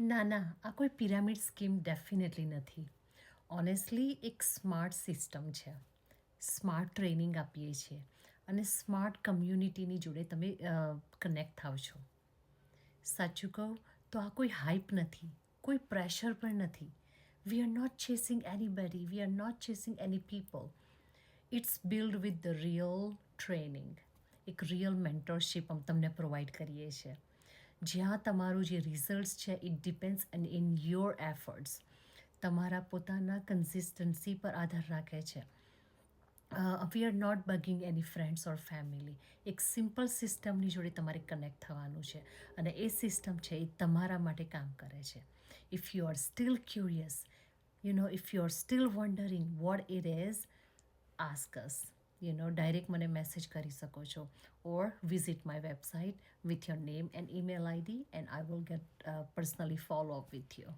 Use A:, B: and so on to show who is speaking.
A: ના ના, આ કોઈ પિરામિડ સ્કીમ ડેફિનેટલી નથી. ઓનેસ્ટલી એક સ્માર્ટ સિસ્ટમ છે. સ્માર્ટ ટ્રેનિંગ આપીએ છીએ અને સ્માર્ટ કમ્યુનિટીની જોડે તમે કનેક્ટ થાવ છો. સાચું કહું તો આ કોઈ હાઇપ નથી, કોઈ પ્રેશર પણ નથી. We are not chasing anybody, we are not chasing any people. It's build with the real training. એક રિયલ મેન્ટરશીપ અમે તમને પ્રોવાઈડ કરીએ છીએ, જ્યાં તમારું જે રિઝલ્ટ છે it depends and in your efforts. તમારા પોતાના કન્સિસ્ટન્સી પર આધાર રાખે છે. We are not bugging any friends or family. એક સિમ્પલ સિસ્ટમની જોડે તમારે કનેક્ટ થવાનું છે અને એ સિસ્ટમ છે એ તમારા માટે કામ કરે છે. If you are still curious, if you are still wondering what it is, ask us. Direct મને મેસેજ કરી શકો છો or visit my website with your name and email ID and I will get personally follow up with you.